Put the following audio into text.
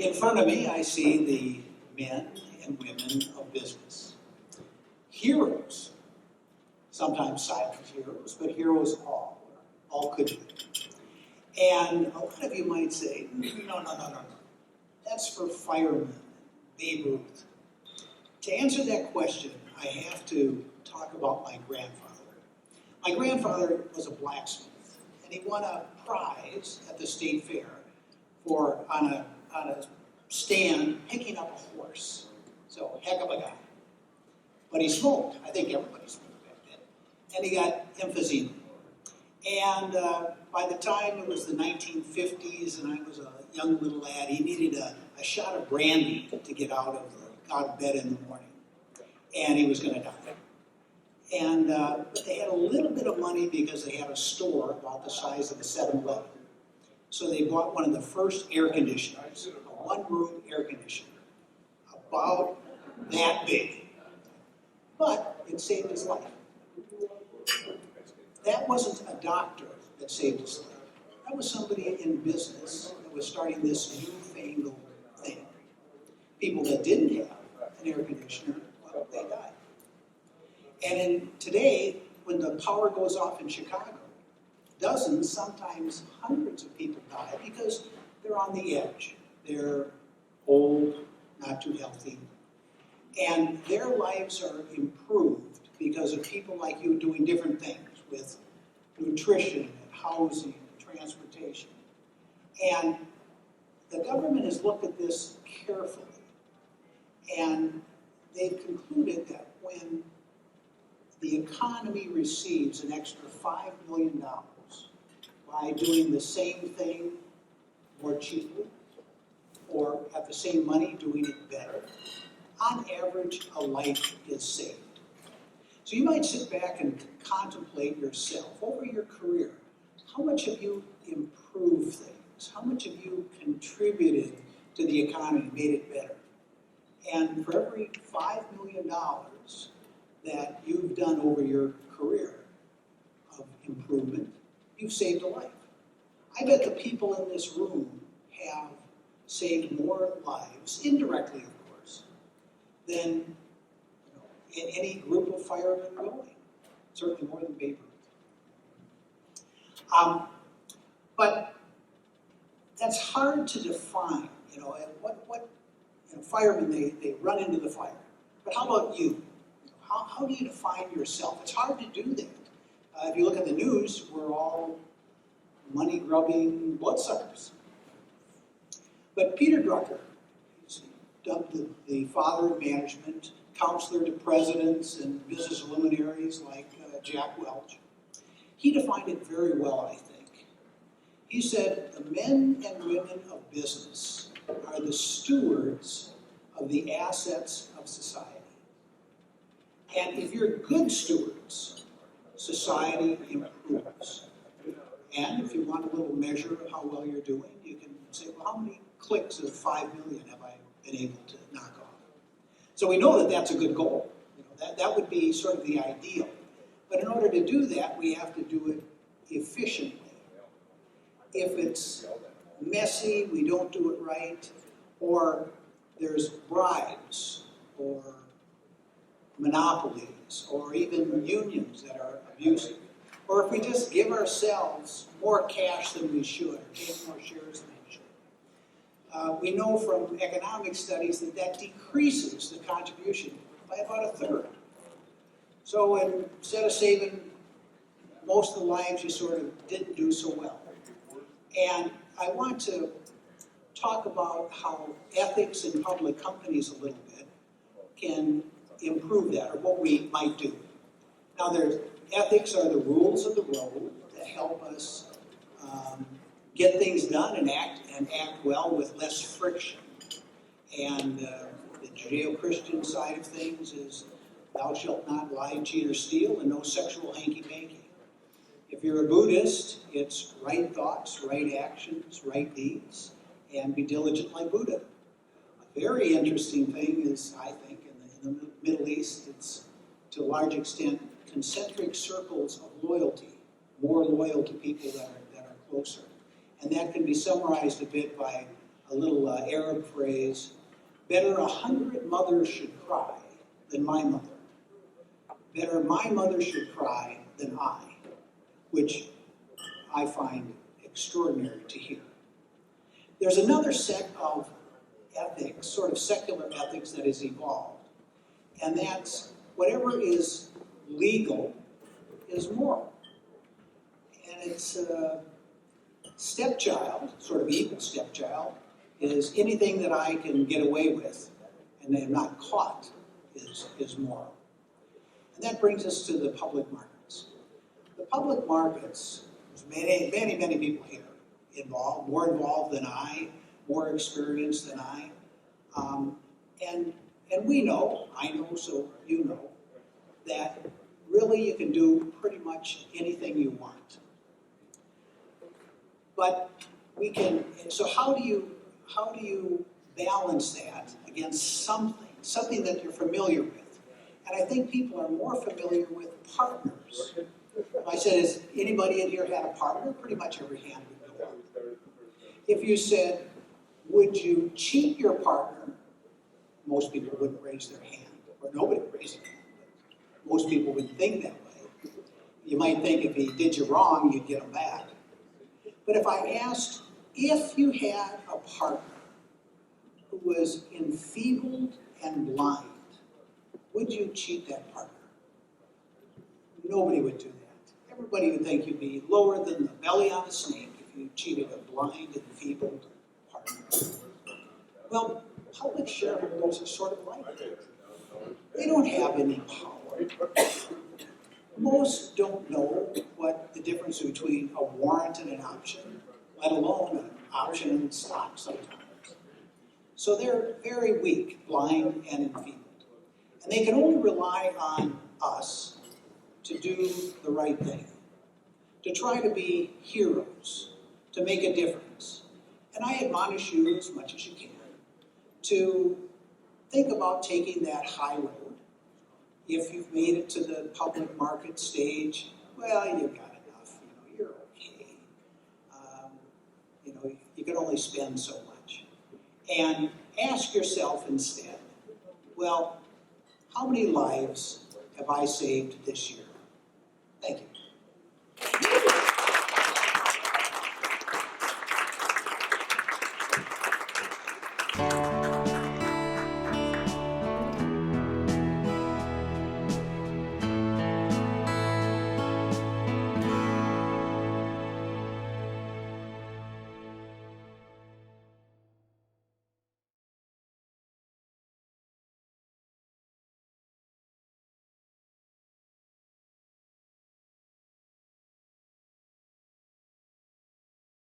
In front of me, I see the men and women of business. Heroes, sometimes silent heroes, but heroes all could be. And a lot of you might say, no. That's for firemen, Babe Ruth. To answer that question, I have to talk about my grandfather. My grandfather was a blacksmith, and he won a prize at the state fair for on a stand picking up a horse. So, heck of a guy. But he smoked. I think everybody smoked back then. And he got emphysema. And by the time it was the 1950s and I was a young little lad, he needed a shot of brandy to get out of bed in the morning. And he was going to die. And but they had a little bit of money because they had a store about the size of a 7-Eleven. So they bought one of the first air conditioners, a one-room air conditioner, about that big. But it saved his life. That wasn't a doctor that saved his life. That was somebody in business that was starting this newfangled thing. People that didn't have an air conditioner, well, they died. And today, when the power goes off in Chicago, dozens, sometimes hundreds of people die because they're on the edge. They're old, not too healthy. And their lives are improved because of people like you doing different things with nutrition and housing and transportation. And the government has looked at this carefully. And they've concluded that when the economy receives an extra $5 million by doing the same thing more cheaply, or at the same money doing it better, on average, a life is saved. So you might sit back and contemplate yourself over your career. How much have you improved things? How much have you contributed to the economy, made it better? And for every $5 million that you've done over your career of improvement, you've saved a life. I bet the people in this room have saved more lives, indirectly of course, than in any group of firemen going. Certainly more than Babe Ruth. But that's hard to define. Firemen, they run into the fire. But how about you? How do you define yourself? It's hard to do that. If you look at the news, we're all money-grubbing bloodsuckers. But Peter Drucker, he's dubbed the father of management, counselor to presidents and business luminaries like Jack Welch. He defined it very well, I think. He said, the men and women of business are the stewards of the assets of society. And if you're good stewards, society improves. And if you want a little measure of how well you're doing, you can say, well, how many clicks of 5 million have I been able to knock off? So we know that that's a good goal. That would be sort of the ideal. But in order to do that, we have to do it efficiently. If it's messy, we don't do it right, or there's bribes, or monopolies, or even unions that are abusive, or if we just give ourselves more cash than we should, or take more shares than we should. We know from economic studies that decreases the contribution by about 1/3. So instead of saving most of the lives, you sort of didn't do so well. And I want to talk about how ethics in public companies a little bit can improve that, or what we might do. Now, ethics are the rules of the road that help us get things done and act well with less friction. And the Judeo-Christian side of things is thou shalt not lie, cheat, or steal, and no sexual hanky-panky. If you're a Buddhist, it's right thoughts, right actions, right deeds, and be diligent like Buddha. A very interesting thing is, I think, in the Middle East, it's to a large extent concentric circles of loyalty, more loyal to people that are closer. And that can be summarized a bit by a little Arab phrase, better 100 mothers should cry than my mother. Better my mother should cry than I, which I find extraordinary to hear. There's another set of ethics, sort of secular ethics, that has evolved, and that's whatever is legal is moral. And it's stepchild, sort of evil stepchild, is anything that I can get away with and am not caught is moral. And that brings us to the public markets. The public markets, there's many people here involved, more involved than I, more experienced than I. And we know, I know, so you know, that really you can do pretty much anything you want. But we can, so how do you balance that against something that you're familiar with? And I think people are more familiar with partners. If I said, has anybody in here had a partner? Pretty much every hand would go up. If you said, would you cheat your partner? Most people wouldn't raise their hand, or nobody would raise their hand. But most people would think that way. You might think if he did you wrong, you'd get him back. But if I asked, if you had a partner who was enfeebled and blind, would you cheat that partner? Nobody would do that. Everybody would think you'd be lower than the belly on a snake if you cheated a blind, enfeebled partner. Well, public shareholders are sort of like that. They don't have any power. Most don't know what the difference between a warrant and an option, let alone an option in stock sometimes. So they're very weak, blind, and enfeebled. And they can only rely on us to do the right thing, to try to be heroes, to make a difference. And I admonish you as much as you can to think about taking that high road. If you've made it to the public market stage, well, you've got enough. You're okay. You can only spend so much. And ask yourself instead, well, how many lives have I saved this year?